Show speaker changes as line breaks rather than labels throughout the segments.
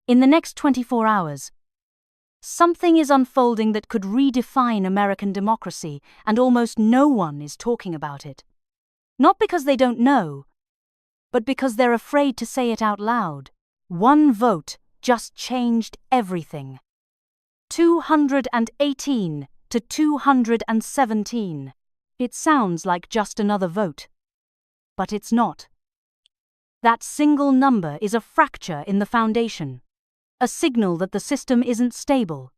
In the next 24 hours, something is unfolding that could redefine American democracy, and almost no one is talking about it. Not because they don't know, but because they're afraid to say it out loud. One vote just changed everything. 218 to 217. It sounds like just another vote. But it's not. That single number is a fracture in the foundation. A signal that the system isn't stable.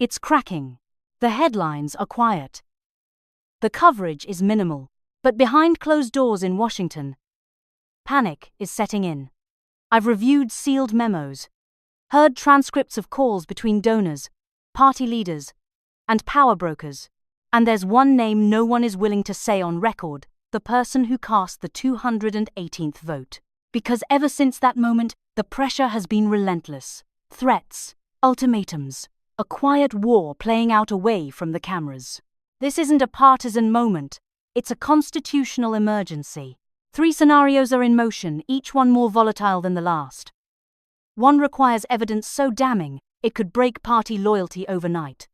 It's cracking. The headlines are quiet. The coverage is minimal. But behind closed doors in Washington, panic is setting in. I've reviewed sealed memos, heard transcripts of calls between donors, party leaders, and power brokers, and there's one name no one is willing to say on record: the person who cast the 218th vote. Because ever since that moment, the pressure has been relentless. Threats, ultimatums, a quiet war playing out away from the cameras. This isn't a partisan moment, it's a constitutional emergency. 3 scenarios are in motion, each one more volatile than the last. One requires evidence so damning, it could break party loyalty overnight.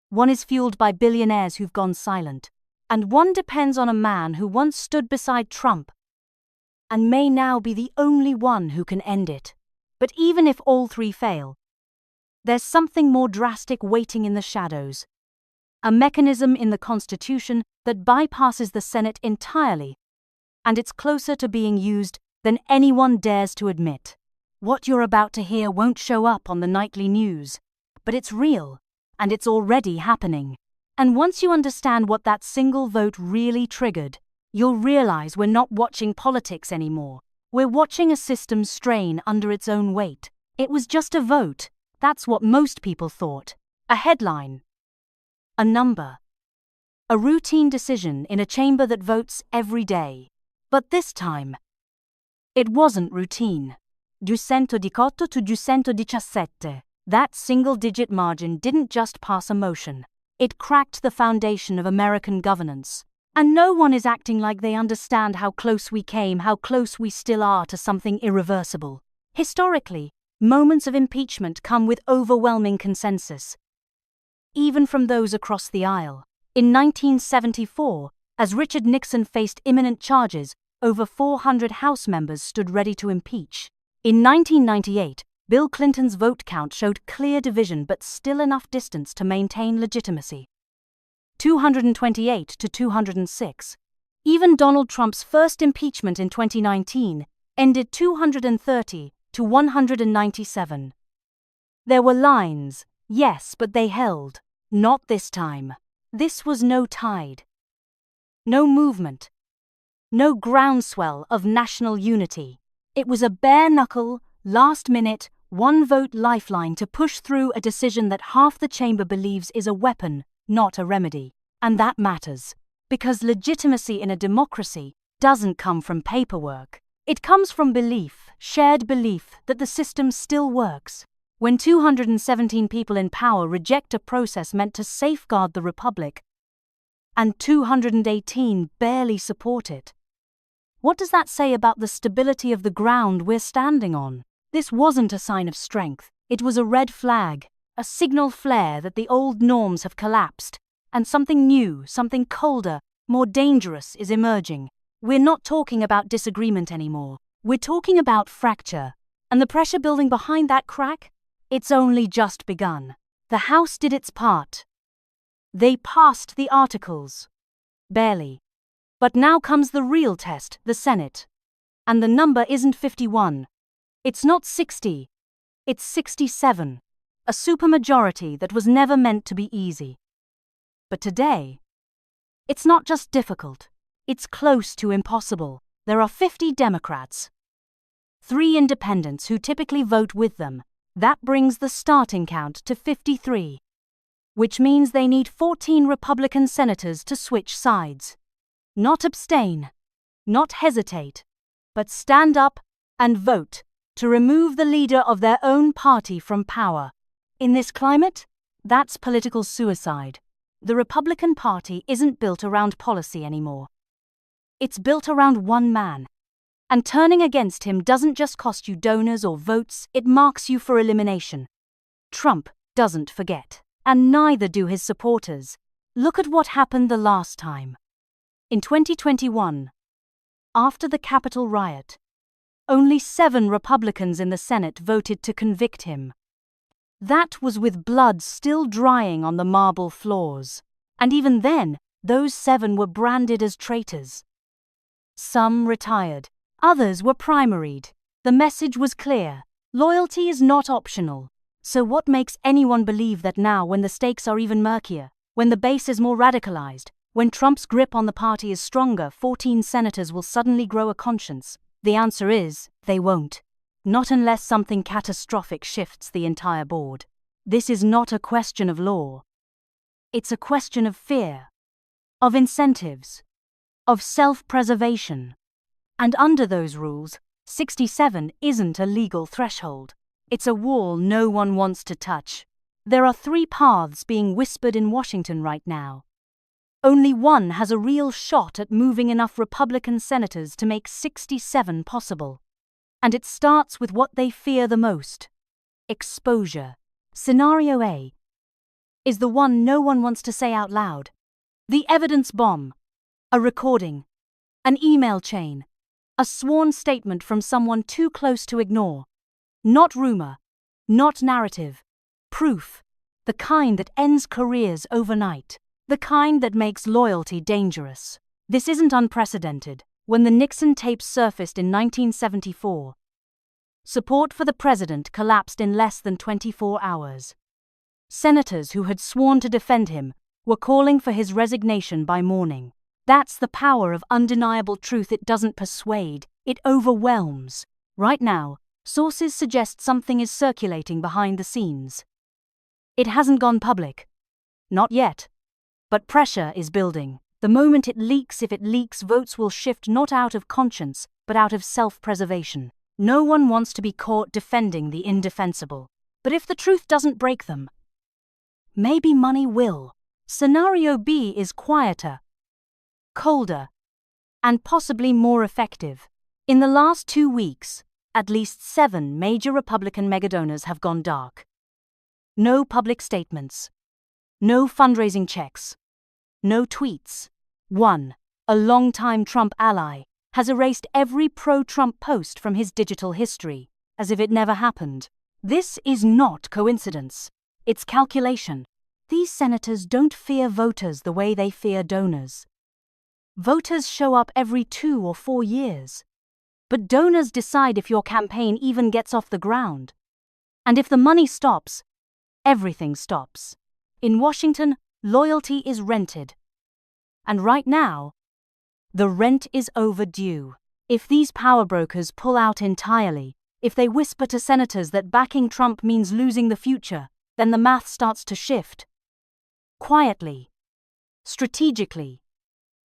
One is fueled by billionaires who've gone silent. And one depends on a man who once stood beside Trump and may now be the only one who can end it. But even if all 3 fail, there's something more drastic waiting in the shadows. A mechanism in the Constitution that bypasses the Senate entirely, and it's closer to being used than anyone dares to admit. What you're about to hear won't show up on the nightly news, but it's real, and it's already happening. And once you understand what that single vote really triggered, you'll realize we're not watching politics anymore. We're watching a system strain under its own weight. It was just a vote. That's what most people thought. A headline. A number. A routine decision in a chamber that votes every day. But this time, it wasn't routine. 218 to 217. That single-digit margin didn't just pass a motion. It cracked the foundation of American governance. And no one is acting like they understand how close we came, how close we still are to something irreversible. Historically, moments of impeachment come with overwhelming consensus, even from those across the aisle. In 1974, as Richard Nixon faced imminent charges, over 400 House members stood ready to impeach. In 1998, Bill Clinton's vote count showed clear division but still enough distance to maintain legitimacy. 228 to 206. Even Donald Trump's first impeachment in 2019 ended 230 to 197. There were lines, yes, but they held. Not this time. This was no tide. No movement. No groundswell of national unity. It was a bare-knuckle, last-minute, one-vote lifeline to push through a decision that half the chamber believes is a weapon, not a remedy. And that matters, because legitimacy in a democracy doesn't come from paperwork. It comes from belief, shared belief, that the system still works. When 217 people in power reject a process meant to safeguard the republic, and 218 barely support it, what does that say about the stability of the ground we're standing on? This wasn't a sign of strength. It was a red flag, a signal flare that the old norms have collapsed, and something new, something colder, more dangerous is emerging. We're not talking about disagreement anymore. We're talking about fracture. And the pressure building behind that crack? It's only just begun. The House did its part. They passed the articles. Barely. But now comes the real test, the Senate. And the number isn't 51. It's not 60. It's 67. A supermajority that was never meant to be easy. But today, it's not just difficult. It's close to impossible. There are 50 Democrats, 3 independents who typically vote with them. That brings the starting count to 53. Which means they need 14 Republican senators to switch sides. Not abstain, not hesitate, but stand up and vote to remove the leader of their own party from power. In this climate, that's political suicide. The Republican Party isn't built around policy anymore. It's built around one man. And turning against him doesn't just cost you donors or votes, it marks you for elimination. Trump doesn't forget, and neither do his supporters. Look at what happened the last time. In 2021, after the Capitol riot, only 7 Republicans in the Senate voted to convict him. That was with blood still drying on the marble floors. And even then, those 7 were branded as traitors. Some retired, others were primaried. The message was clear: loyalty is not optional. So what makes anyone believe that now, when the stakes are even murkier, when the base is more radicalized, when Trump's grip on the party is stronger, 14 senators will suddenly grow a conscience? The answer is, they won't. Not unless something catastrophic shifts the entire board. This is not a question of law. It's a question of fear, of incentives, of self-preservation. And under those rules, 67 isn't a legal threshold. It's a wall no one wants to touch. There are 3 paths being whispered in Washington right now. Only one has a real shot at moving enough Republican senators to make 67 possible. And it starts with what they fear the most: exposure. Scenario A is the one no one wants to say out loud. The evidence bomb. A recording. An email chain. A sworn statement from someone too close to ignore. Not rumor. Not narrative. Proof. The kind that ends careers overnight. The kind that makes loyalty dangerous. This isn't unprecedented. When the Nixon tapes surfaced in 1974, support for the president collapsed in less than 24 hours. Senators who had sworn to defend him were calling for his resignation by morning. That's the power of undeniable truth. It doesn't persuade, it overwhelms. Right now, sources suggest something is circulating behind the scenes. It hasn't gone public. Not yet. But pressure is building. The moment it leaks, if it leaks, votes will shift not out of conscience, but out of self-preservation. No one wants to be caught defending the indefensible. But if the truth doesn't break them, maybe money will. Scenario B is quieter, colder, and possibly more effective. In the last 2 weeks, at least 7 major Republican megadonors have gone dark. No public statements. No fundraising checks. No tweets. One, a longtime Trump ally, has erased every pro-Trump post from his digital history, as if it never happened. This is not coincidence. It's calculation. These senators don't fear voters the way they fear donors. Voters show up every 2 or 4 years. But donors decide if your campaign even gets off the ground. And if the money stops, everything stops. In Washington, loyalty is rented. And right now, the rent is overdue. If these power brokers pull out entirely, if they whisper to senators that backing Trump means losing the future, then the math starts to shift. Quietly, strategically,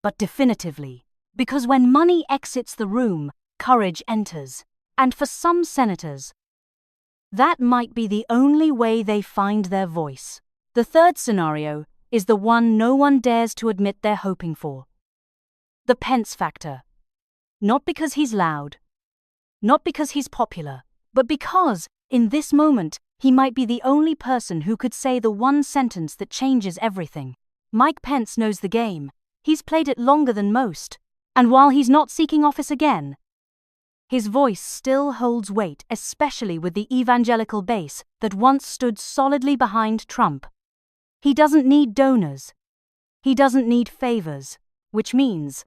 but definitively. Because when money exits the room, courage enters. And for some senators, that might be the only way they find their voice. The third scenario is the one no one dares to admit they're hoping for. The Pence factor. Not because he's loud, not because he's popular, but because, in this moment, he might be the only person who could say the one sentence that changes everything. Mike Pence knows the game. He's played it longer than most. And while he's not seeking office again, his voice still holds weight, especially with the evangelical base that once stood solidly behind Trump. He doesn't need donors. He doesn't need favors, which means,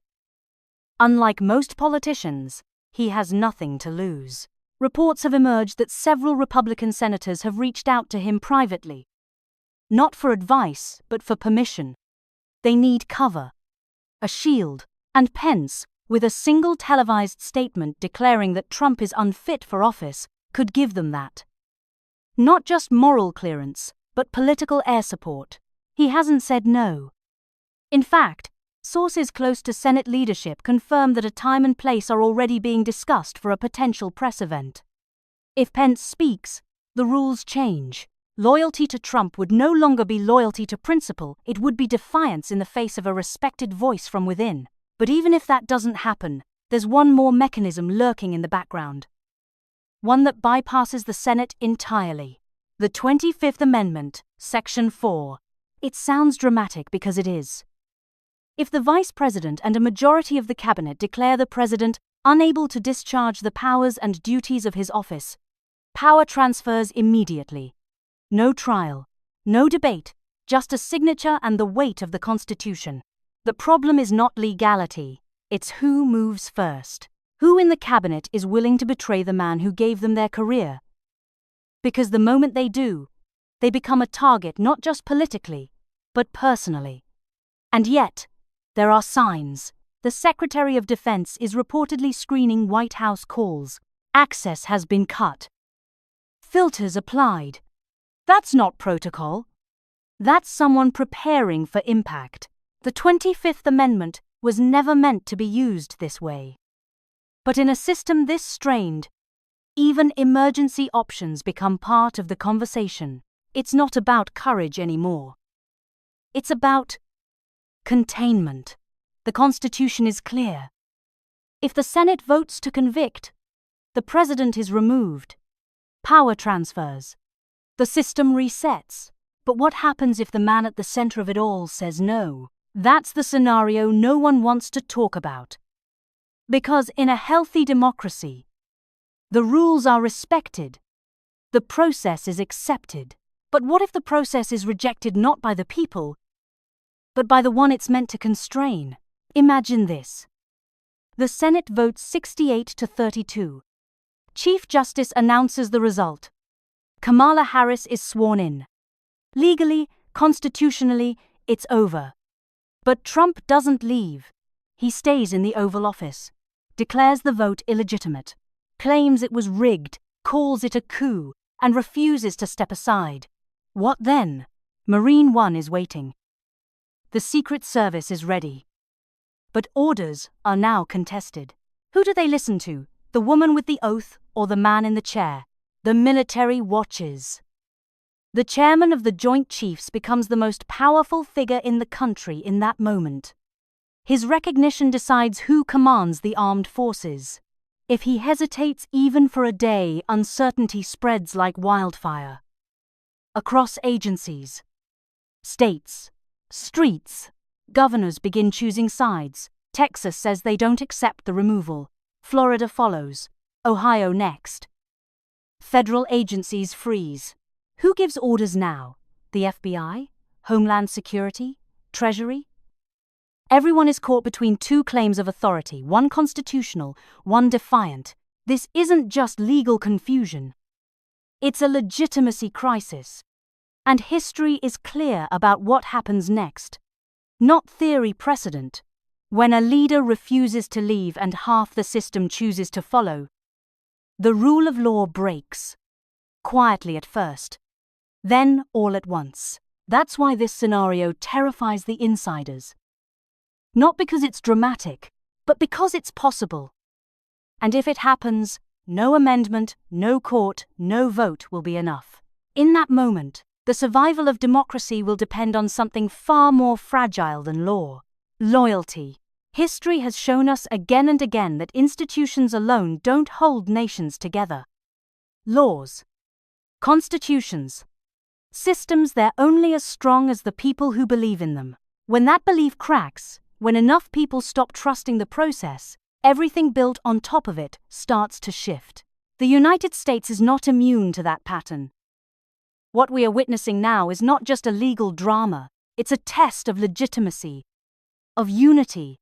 unlike most politicians, he has nothing to lose. Reports have emerged that several Republican senators have reached out to him privately. Not for advice, but for permission. They need cover, a shield, and Pence, with a single televised statement declaring that Trump is unfit for office, could give them that. Not just moral clearance, but political air support. He hasn't said no. In fact, sources close to Senate leadership confirm that a time and place are already being discussed for a potential press event. If Pence speaks, the rules change. Loyalty to Trump would no longer be loyalty to principle, it would be defiance in the face of a respected voice from within. But even if that doesn't happen, there's one more mechanism lurking in the background. One that bypasses the Senate entirely. The 25th Amendment, Section 4. It sounds dramatic because it is. If the Vice President and a majority of the Cabinet declare the President unable to discharge the powers and duties of his office, power transfers immediately. No trial, no debate, just a signature and the weight of the Constitution. The problem is not legality, it's who moves first. Who in the Cabinet is willing to betray the man who gave them their career? Because the moment they do, they become a target not just politically, but personally. And yet, there are signs. The Secretary of Defense is reportedly screening White House calls. Access has been cut. Filters applied. That's not protocol. That's someone preparing for impact. The 25th Amendment was never meant to be used this way. But in a system this strained, even emergency options become part of the conversation. It's not about courage anymore. It's about containment. The Constitution is clear. If the Senate votes to convict, the President is removed. Power transfers. The system resets. But what happens if the man at the center of it all says no? That's the scenario no one wants to talk about. Because in a healthy democracy, the rules are respected. The process is accepted. But what if the process is rejected not by the people, but by the one it's meant to constrain? Imagine this. The Senate votes 68-32. Chief Justice announces the result. Kamala Harris is sworn in. Legally, constitutionally, it's over. But Trump doesn't leave. He stays in the Oval Office, declares the vote illegitimate, claims it was rigged, calls it a coup, and refuses to step aside. What then? Marine One is waiting. The Secret Service is ready. But orders are now contested. Who do they listen to? The woman with the oath or the man in the chair? The military watches. The chairman of the Joint Chiefs becomes the most powerful figure in the country in that moment. His recognition decides who commands the armed forces. If he hesitates even for a day, uncertainty spreads like wildfire. Across agencies, states, streets, governors begin choosing sides. Texas says they don't accept the removal. Florida follows. Ohio next. Federal agencies freeze. Who gives orders now? The FBI? Homeland Security? Treasury? Everyone is caught between two claims of authority, one constitutional, one defiant. This isn't just legal confusion. It's a legitimacy crisis. And history is clear about what happens next. Not theory precedent. When a leader refuses to leave and half the system chooses to follow, the rule of law breaks. Quietly at first. Then all at once. That's why this scenario terrifies the insiders. Not because it's dramatic, but because it's possible. And if it happens, no amendment, no court, no vote will be enough. In that moment, the survival of democracy will depend on something far more fragile than law. Loyalty. History has shown us again and again that institutions alone don't hold nations together. Laws. Constitutions. Systems, they're only as strong as the people who believe in them. When that belief cracks, when enough people stop trusting the process, everything built on top of it starts to shift. The United States is not immune to that pattern. What we are witnessing now is not just a legal drama, it's a test of legitimacy, of unity,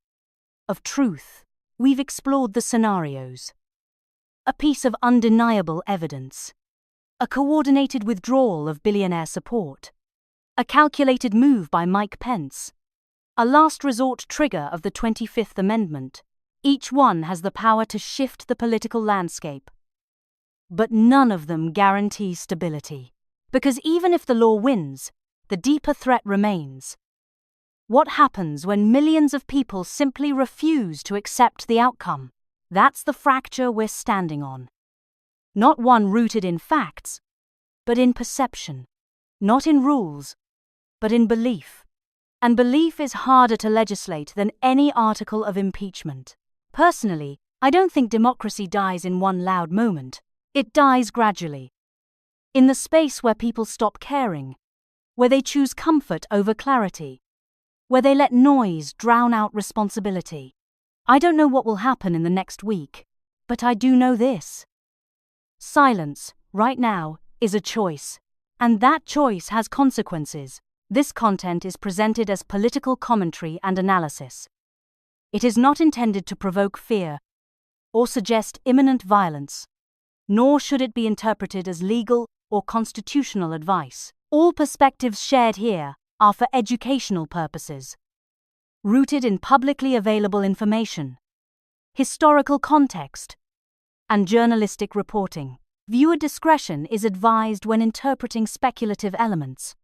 of truth. We've explored the scenarios. A piece of undeniable evidence. A coordinated withdrawal of billionaire support. A calculated move by Mike Pence. A last resort trigger of the 25th Amendment. Each one has the power to shift the political landscape. But none of them guarantee stability. Because even if the law wins, the deeper threat remains. What happens when millions of people simply refuse to accept the outcome? That's the fracture we're standing on. Not one rooted in facts, but in perception. Not in rules, but in belief. And belief is harder to legislate than any article of impeachment. Personally, I don't think democracy dies in one loud moment. It dies gradually. In the space where people stop caring, where they choose comfort over clarity, where they let noise drown out responsibility. I don't know what will happen in the next week, but I do know this. Silence, right now, is a choice. And that choice has consequences. This content is presented as political commentary and analysis. It is not intended to provoke fear or suggest imminent violence, nor should it be interpreted as legal or constitutional advice. All perspectives shared here are for educational purposes, rooted in publicly available information, historical context, and journalistic reporting. Viewer discretion is advised when interpreting speculative elements.